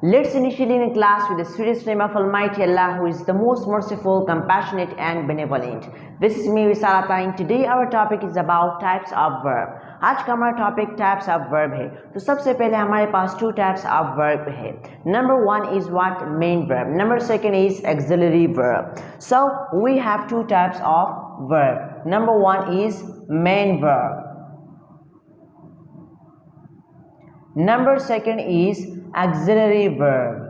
Let's initially in class with the serious name of Almighty Allah, who is the most merciful, compassionate and benevolent. This is me Visalata, and today our topic is about types of verb. आज का हमारा topic types of verb है। तो सबसे पहले हमारे पास two types of verb है। Number one is what main verb, number second is auxiliary verb. So we have two types of verb. Number one is main verb, number second is auxiliary verb,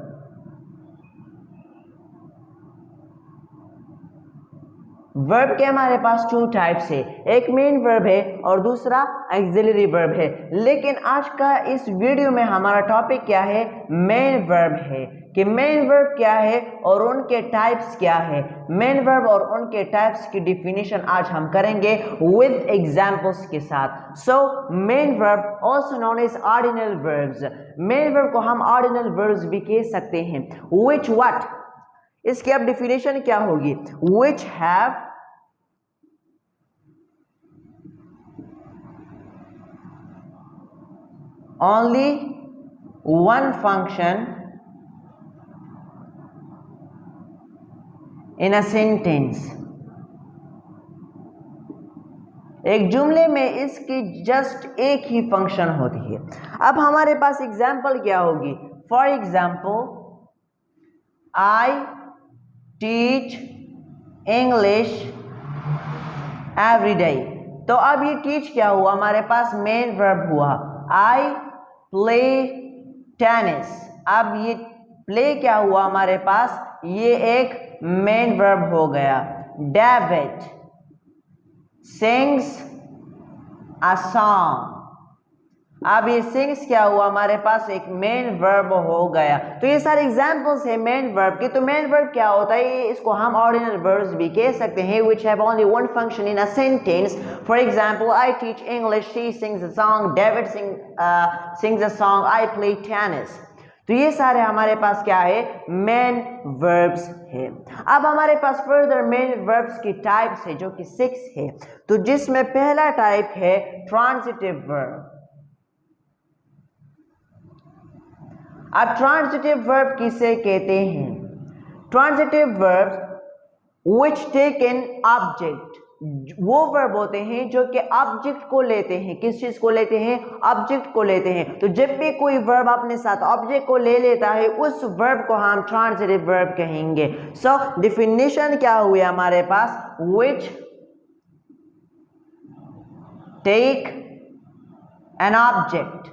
verb के हमारे पास two types है, एक main verb है और दूसरा axillary verb है। लेकिन आज का इस वीडियो में हमारा टॉपिक क्या है, मेन वर्ब है कि मेन वर्ब क्या है और उनके टाइप्स क्या है। मेन वर्ब और उनके टाइप्स की डिफिनीशन आज हम करेंगे विद एग्जांपल्स के साथ। So main verb also known as ordinal verbs, main verb को हम ऑर्डिनल वर्ब्स भी कह सकते हैं। व्हिच व्हाट, इसकी अब डिफिनेशन क्या होगी, which have only one function in a sentence, एक जुमले में इसकी जस्ट एक ही फंक्शन होती है। अब हमारे पास एग्जाम्पल क्या होगी, for example I teach English every day. तो अब ये टीच क्या हुआ, हमारे पास मेन वर्ब हुआ। आई प्ले टेनिस, अब ये प्ले क्या हुआ हमारे पास, ये एक मेन वर्ब हो गया। डेविड सिंग्स अ सॉन्ग, अब ये सिंग्स क्या हुआ हमारे पास, एक मेन वर्ब हो गया। तो ये सारे एग्जांपल्स है मेन वर्ब के। तो मेन वर्ब क्या होता है, इसको हम ऑर्डिनल वर्ब्स भी कह सकते हैं, which have only one function in a sentence. For example, I teach English, she sings a song, David sings a song, I play tennis. तो ये सारे हमारे पास क्या है, मेन वर्ब्स है। अब हमारे पास फर्दर मेन वर्ब्स की टाइप्स है जो कि 6 है। तो जिसमें पहला टाइप है ट्रांजिटिव वर्ब। अब ट्रांजिटिव वर्ब किसे कहते हैं, transitive verbs which take an object, वो वर्ब होते हैं जो कि ऑब्जेक्ट को लेते हैं। किस चीज को लेते हैं, ऑब्जेक्ट को लेते हैं। तो जब भी कोई वर्ब अपने साथ ऑब्जेक्ट को ले लेता है, उस वर्ब को हम ट्रांजिटिव वर्ब कहेंगे। सो डिफिनेशन क्या हुई हमारे पास, व्हिच टेक एन ऑब्जेक्ट,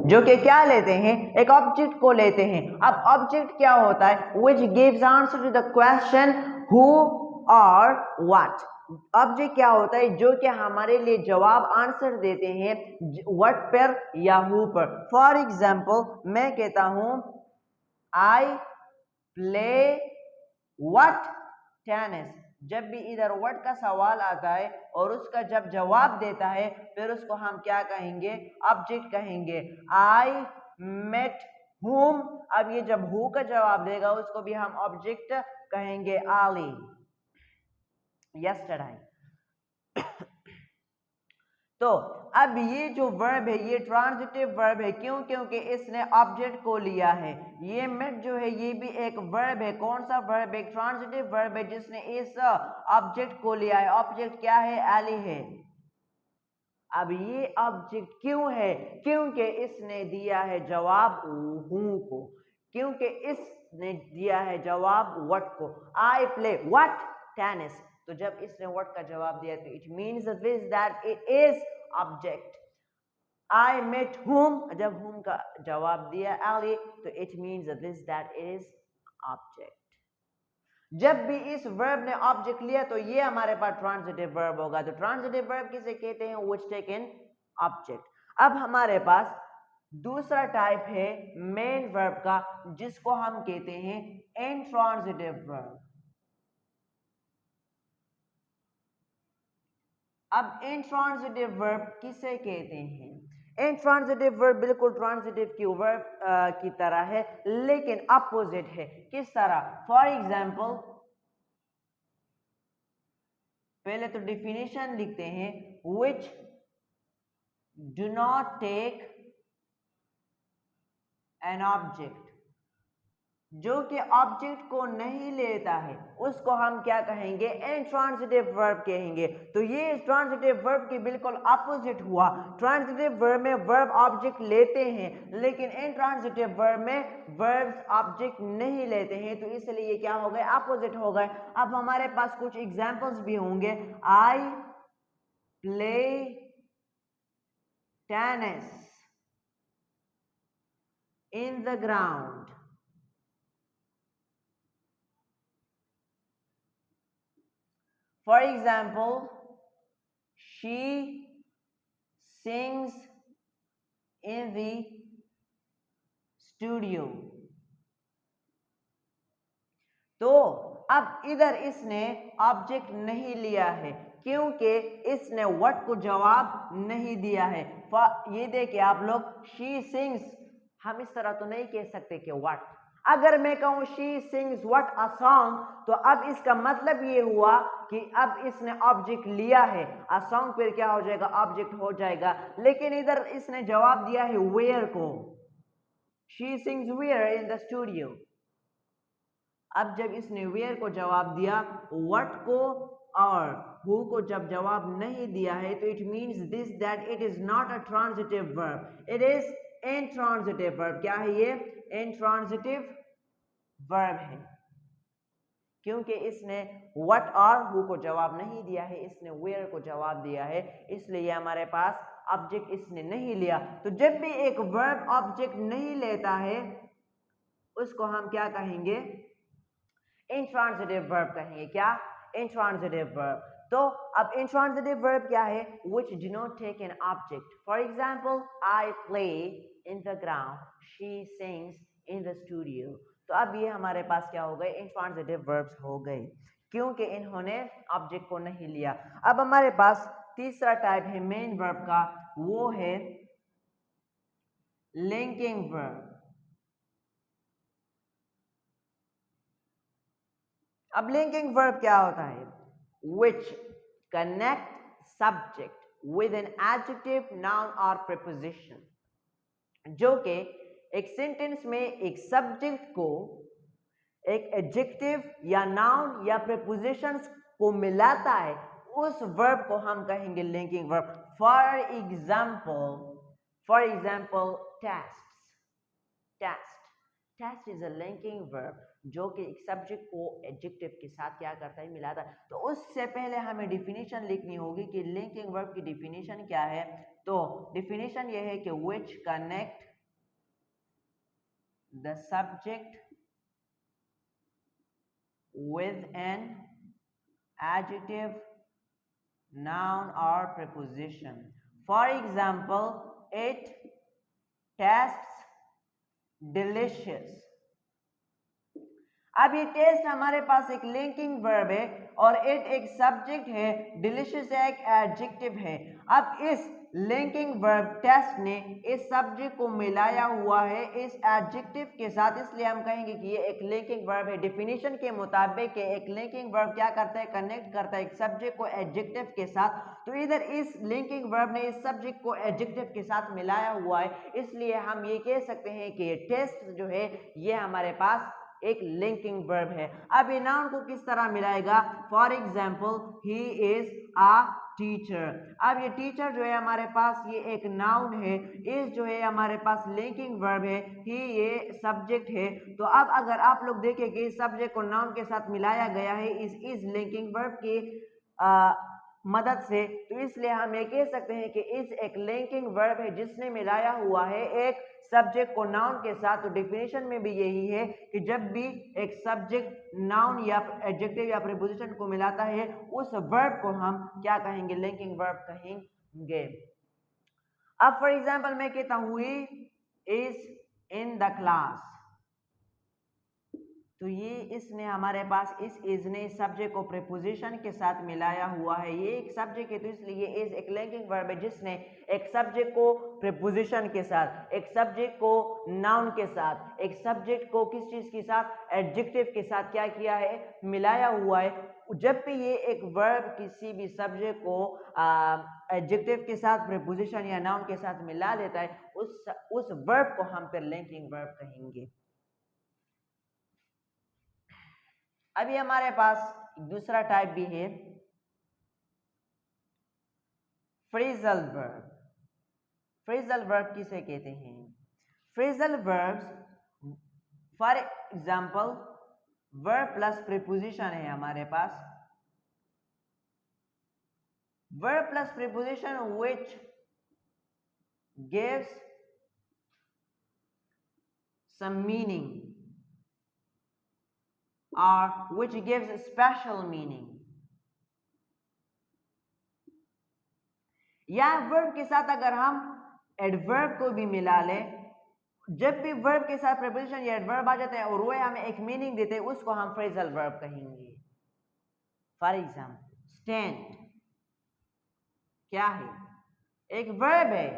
जो कि क्या लेते हैं, एक ऑब्जेक्ट को लेते हैं। अब ऑब्जेक्ट क्या होता है, which gives answer to the question who or what। Object क्या होता है, जो कि हमारे लिए जवाब आंसर देते हैं what पर या who पर। फॉर एग्जाम्पल मैं कहता हूं I play what टेनिस, जब भी इधर व्हाट का सवाल आता है और उसका जब जवाब देता है, फिर उसको हम क्या कहेंगे, ऑब्जेक्ट कहेंगे। आई मेट हुम, अब ये जब हु का जवाब देगा उसको भी हम ऑब्जेक्ट कहेंगे, आली यस्टरडे। तो अब ये जो वर्ब है ये ट्रांजिटिव वर्ब है, क्यों, क्योंकि इसने ऑब्जेक्ट को लिया है। ये मेट जो है ये भी एक वर्ब है। कौन सा वर्ब, एक ट्रांजिटिव वर्ब है जिसने इस ऑब्जेक्ट को लिया है। ऑब्जेक्ट क्या है, एली है। अब ये ऑब्जेक्ट क्यों है, क्योंकि इसने दिया है जवाब हूं को, क्योंकि इसने दिया है जवाब व्हाट को। आई प्ले व्हाट टेनिस, तो जब इसने व्हाट का जवाब दिया तो it means this that it is object. I met whom, जब हुम का जवाब दिया एली, तो it means this that is object. जब भी इस वर्ब ने ऑब्जेक्ट लिया तो ये हमारे पास ट्रांजिटिव वर्ब होगा। तो ट्रांजिटिव वर्ब किसे कहते हैं, व्हिच टेक एन ऑब्जेक्ट। अब हमारे पास दूसरा टाइप है मेन वर्ब का, जिसको हम कहते हैं इंट्रांजिटिव वर्ब। अब इंट्रांजिटिव वर्ब किसे कहते हैं, इंट्रांजिटिव वर्ब बिल्कुल ट्रांजिटिव की वर्ब की तरह है, लेकिन अपोजिट है। किस तरह, फॉर एग्जाम्पल पहले तो डिफिनेशन लिखते हैं, which do not take an object, जो कि ऑब्जेक्ट को नहीं लेता है उसको हम क्या कहेंगे, इंट्रांजिटिव वर्ब कहेंगे। तो ये ट्रांजिटिव वर्ब की बिल्कुल अपोजिट हुआ। ट्रांजिटिव वर्ब में वर्ब ऑब्जेक्ट लेते हैं, लेकिन इंट्रांजिटिव वर्ब में वर्ब्स ऑब्जेक्ट नहीं लेते हैं, तो इसलिए ये क्या हो गए, अपोजिट हो गए। अब हमारे पास कुछ एग्जांपल्स भी होंगे। I play tennis in the ground. For example, she sings in the studio. तो अब इधर इसने ऑब्जेक्ट नहीं लिया है क्योंकि इसने व्हाट को जवाब नहीं दिया है। ये देखिए आप लोग, she sings, हम इस तरह तो नहीं कह सकते कि व्हाट। अगर मैं कहूं she sings what a song, तो अब इसका मतलब ये हुआ कि अब इसने ऑब्जेक्ट लिया है। a song फिर क्या हो जाएगा, ऑब्जेक्ट हो जाएगा। लेकिन इधर इसने जवाब दिया है where को, she sings where in the studio। अब जब इसने where को जवाब दिया, what को और who को जब जवाब नहीं दिया है, तो it means this that it is not a transitive verb, it is intransitive verb। क्या है ये, intransitive verb है, क्योंकि इसने what और who को जवाब नहीं दिया है, इसने where को जवाब दिया है, इसलिए हमारे पास ऑब्जेक्ट इसने नहीं लिया। तो जब भी एक वर्ब ऑब्जेक्ट नहीं लेता है उसको हम क्या कहेंगे, इंट्रांजिटिव वर्ब कहेंगे। क्या, इंट्रांजिटिव वर्ब। तो अब इंट्रांजिटिव वर्ब क्या है, which do not take an object। For example, I play in the ground, she sings in the studio। तो अब ये हमारे पास क्या हो गए, इंट्रांजिटिव वर्ब्स हो गए, क्योंकि इन्होंने ऑब्जेक्ट को नहीं लिया। अब हमारे पास तीसरा टाइप है मेन वर्ब का, वो है लिंकिंग वर्ब। अब लिंकिंग वर्ब क्या होता है, which connect subject with an adjective, noun or preposition, जो कि एक सेंटेंस में एक सब्जेक्ट को एक एडजेक्टिव या नाउन या प्रीपोजिशंस को मिलाता है, उस वर्ब को हम कहेंगे linking verb. For example taste is a linking verb, जो कि एक सब्जेक्ट को एडजेक्टिव के साथ क्या करता है, मिलाता है। तो उससे पहले हमें डिफिनीशन लिखनी होगी कि लिंकिंग वर्ब की डिफिनीशन क्या है। तो डिफिनीशन यह है कि which connect the subject with an adjective, noun or preposition। For example, it tastes delicious। अब ये टेस्ट हमारे पास एक लिंकिंग वर्ब है और इट एक सब्जेक्ट है, डिलिशियस एक एडजेक्टिव है। अब इस लिंकिंग वर्ब टेस्ट ने इस सब्जेक्ट को मिलाया हुआ है इस एडजेक्टिव के साथ, इसलिए हम कहेंगे कि ये एक लिंकिंग वर्ब है। डिफिनीशन के मुताबिक एक लिंकिंग वर्ब क्या करता है, कनेक्ट करता है एक सब्जेक्ट को एडजेक्टिव के साथ। तो इधर इस लिंकिंग वर्ब ने इस सब्जेक्ट को एडजेक्टिव के साथ मिलाया हुआ है, इसलिए हम ये कह सकते हैं कि ये टेस्ट जो है ये हमारे पास एक लिंकिंग वर्ब है। अब ये नाउन को किस तरह मिलाएगा, for example he is a teacher. अब ये टीचर जो है हमारे पास ये एक नाउन है, इज जो है हमारे पास लिंकिंग वर्ब है, ही ये सब्जेक्ट है। तो अब अगर आप लोग देखें कि इस सब्जेक्ट को नाउन के साथ मिलाया गया है इस लिंकिंग वर्ब की मदद से, तो इसलिए हम ये कह सकते हैं कि इस एक लिंकिंग वर्ब है जिसने मिलाया हुआ है एक सब्जेक्ट को नाउन के साथ। तो डिफिनेशन में भी यही है कि जब भी एक सब्जेक्ट नाउन या एडजेक्टिव या प्रीपोजिशन को मिलाता है उस वर्ब को हम क्या कहेंगे, लिंकिंग वर्ब कहेंगे। अब फॉर एग्जांपल मैं कहता हूं he is in the class, तो ये इसने हमारे पास इज ने सब्जेक्ट को प्रीपोजिशन के साथ मिलाया हुआ है। ये एक सब्जेक्ट है तो इसलिए इज एक लिंकिंग वर्ब है जिसने एक सब्जेक्ट को प्रीपोजिशन के साथ, एक सब्जेक्ट को नाउन के साथ, एक सब्जेक्ट को किस चीज के साथ, एडजेक्टिव के साथ क्या किया है, मिलाया हुआ है। जब भी ये एक वर्ब किसी भी सब्जेक्ट को एडजेक्टिव के साथ प्रीपोजिशन या नाउन के साथ मिला देता है, उस वर्ब को हम फिर लिंकिंग वर्ब कहेंगे। अभी हमारे पास दूसरा टाइप भी है, फ्रेजल वर्ब। फ्रेजल वर्ब किसे कहते हैं? Phrasal verbs, for example verb plus preposition है हमारे पास, verb plus preposition which gives some meaning or which gives a special meaning, या verb के साथ अगर हम adverb को भी मिला लें, जब भी verb के साथ preposition या adverb आ जाते हैं और वो हमें एक meaning देते हैं, उसको हम phrasal verb कहेंगे। फॉर एग्जाम्पल stand क्या है? एक वर्ब है।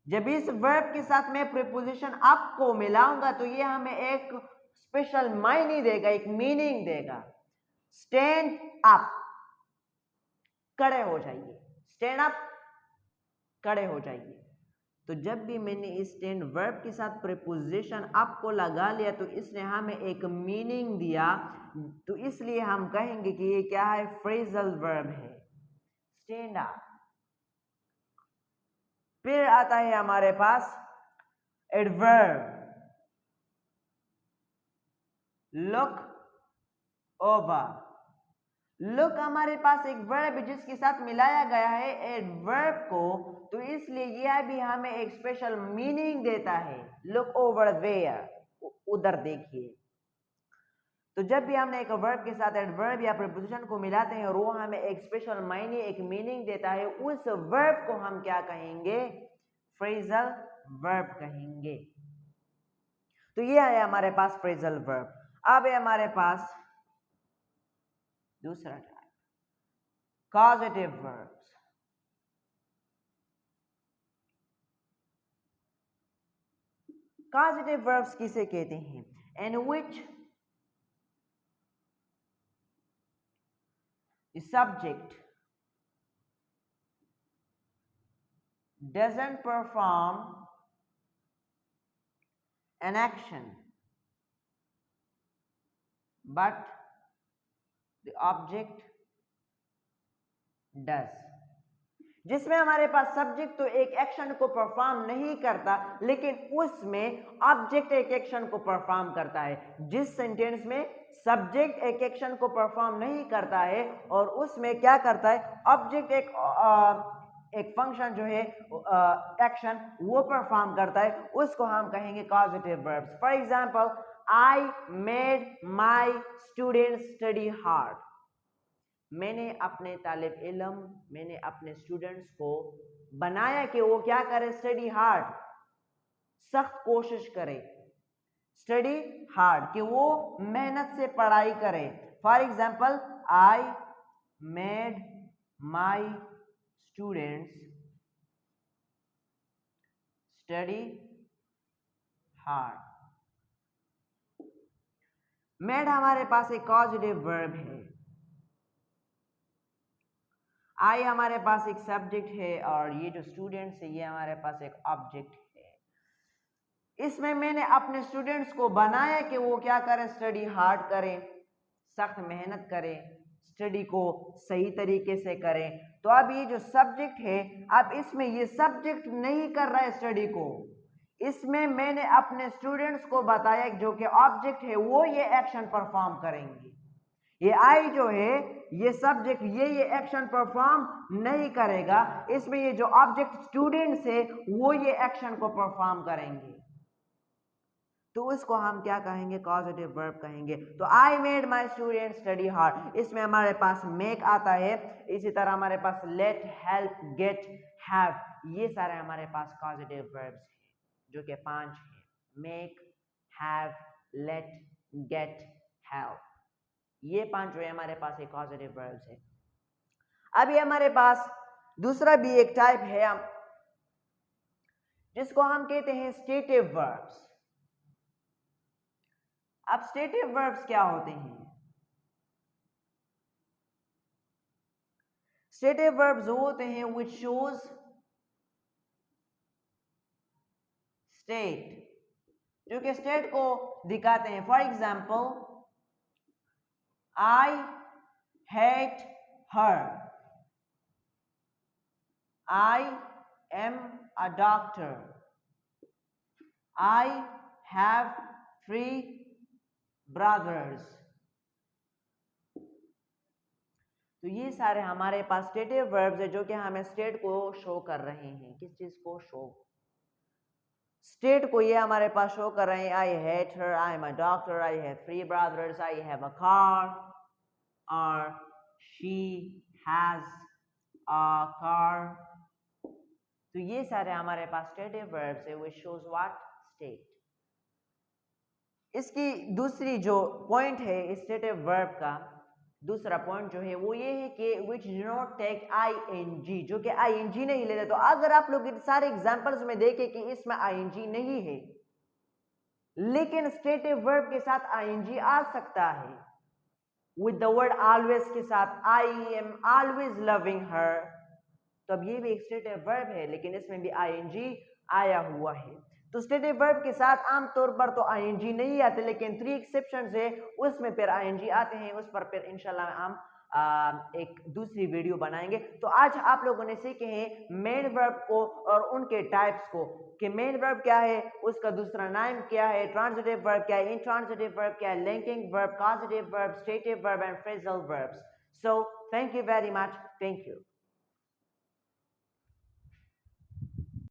जब इस वर्ब के साथ मैं प्रीपोजिशन अप को मिलाऊंगा तो ये हमें एक स्पेशल मायने देगा, एक मीनिंग देगा। स्टैंड अप, खड़े हो जाइए। स्टैंड अप, खड़े हो जाइए। तो जब भी मैंने इस स्टैंड वर्ब के साथ प्रीपोजिशन अप को लगा लिया तो इसने हमें एक मीनिंग दिया, तो इसलिए हम कहेंगे कि ये क्या है? फ्रेजल वर्ब है, स्टैंड अप। फिर आता है हमारे पास एडवर्ब, लुक ओवर। लुक हमारे पास एक वर्ब है जिसके साथ मिलाया गया है एडवर्ब को, तो इसलिए यह भी हमें एक स्पेशल मीनिंग देता है। लुक ओवर वेयर, उधर देखिए। तो जब भी हमने एक वर्ब के साथ एडवर्ब या प्रीपोजिशन को मिलाते हैं और वो हमें एक स्पेशल मायने, एक मीनिंग देता है, उस वर्ब को हम क्या कहेंगे? फ्रेजल वर्ब कहेंगे। तो ये है हमारे पास फ्रेजल वर्ब। अब है हमारे पास दूसरा type, causative verbs. Causative verbs किसे कहते हैं? इन विच the subject doesn't perform an action but the object does। जिसमें हमारे पास सब्जेक्ट तो एक एक्शन को परफॉर्म नहीं करता, लेकिन उसमें ऑब्जेक्ट एक एक्शन को परफॉर्म करता है। जिस सेंटेंस में सब्जेक्ट एक एक्शन को परफॉर्म नहीं करता है और उसमें क्या करता है? ऑब्जेक्ट एक फंक्शन जो है, एक्शन वो परफॉर्म करता है, उसको हम कहेंगे causative verbs. For example, I made my students study hard. मैंने अपने तालिब इल्म, मैंने अपने स्टूडेंट्स को बनाया कि वो क्या करे? स्टडी हार्ड, सख्त कोशिश करे। स्टडी हार्ड कि वो मेहनत से पढ़ाई करे। For example, I made my students study hard. Made हमारे पास एक पॉजिटिव वर्ब है। आई हमारे पास एक सब्जेक्ट है और ये जो स्टूडेंट्स है ये हमारे पास एक ऑब्जेक्ट है। इसमें मैंने अपने स्टूडेंट्स को बनाया कि वो क्या करें? स्टडी हार्ड करें, सख्त मेहनत करें, स्टडी को सही तरीके से करें। तो अब ये जो सब्जेक्ट है, अब इसमें ये सब्जेक्ट नहीं कर रहा है स्टडी को, इसमें मैंने अपने स्टूडेंट्स को बताया जो कि ऑब्जेक्ट है वो ये एक्शन परफॉर्म करेंगे। ये आई जो है ये सब्जेक्ट ये एक्शन परफॉर्म नहीं करेगा, इसमें ये जो ऑब्जेक्ट स्टूडेंट्स है वो ये एक्शन को परफॉर्म करेंगे। तो उसको हम क्या कहेंगे? कॉजेटिव वर्ब कहेंगे। तो I made my student study hard, इसमें हमारे पास मेक आता है। इसी तरह हमारे पास लेट, हेल्प, गेट, हैव, ये सारे हमारे पास कॉजेटिव वर्ब्स हैं जो कि 5 हैं। Make, have, let, get, help, ये 5 जो है हमारे पास एक पॉजिटिव वर्ब्स है। अभी हमारे पास दूसरा भी एक टाइप है जिसको हम कहते हैं स्टेटिव वर्ब्स। अब स्टेटिव वर्ब्स क्या होते हैं? स्टेटिव वर्ब्स होते हैं which shows state, जो कि स्टेट को दिखाते हैं. For example, I hate her. I am a doctor. I have 3 brothers. तो ये सारे हमारे पास स्टेटिव वर्ब्स है जो कि हमें स्टेट को शो कर रहे हैं. किस चीज को शो? स्टेट को ये हमारे पास शो कर रहे हैं. I hate her, I am a doctor, I have 3 brothers, I have a car, और शी हैज अ कार. तो ये सारे हमारे पास स्टेटिव वर्ब्स है व्हिच शोज व्हाट? स्टेट. इसकी दूसरी जो पॉइंट है स्टेटिव वर्ब का, दूसरा पॉइंट जो है वो ये है कि which do not take ing, जो कि ing नहीं लेते. तो अगर आप लोग इन सारे एग्जांपल्स में देखें कि इसमें ing नहीं है, लेकिन स्टेटिव वर्ब के साथ ing आ सकता है. विद द वर्ड ऑलवेज के साथ, आई एम ऑलवेज लविंग हर, तो अब ये भी एक स्टेटिव वर्ब है, लेकिन इसमें भी ing आया हुआ है. तो स्टेटिव वर्ब के साथ आमतौर पर तो ing नहीं आते, लेकिन 3 एक्सेप्शंस है उसमें फिर ing आते हैं. उस पर फिर इंशाल्लाह हम एक दूसरी वीडियो बनाएंगे. तो आज आप लोगों ने सीखे हैं मेन वर्ब को और उनके टाइप्स को, कि मेन वर्ब क्या है, उसका दूसरा नाम क्या है, ट्रांजिटिव वर्ब क्या है, इंट्रांजिटिव वर्ब क्या है, linking verb, causative verb, stative verb and phrasal verbs. So thank you very much. Thank you.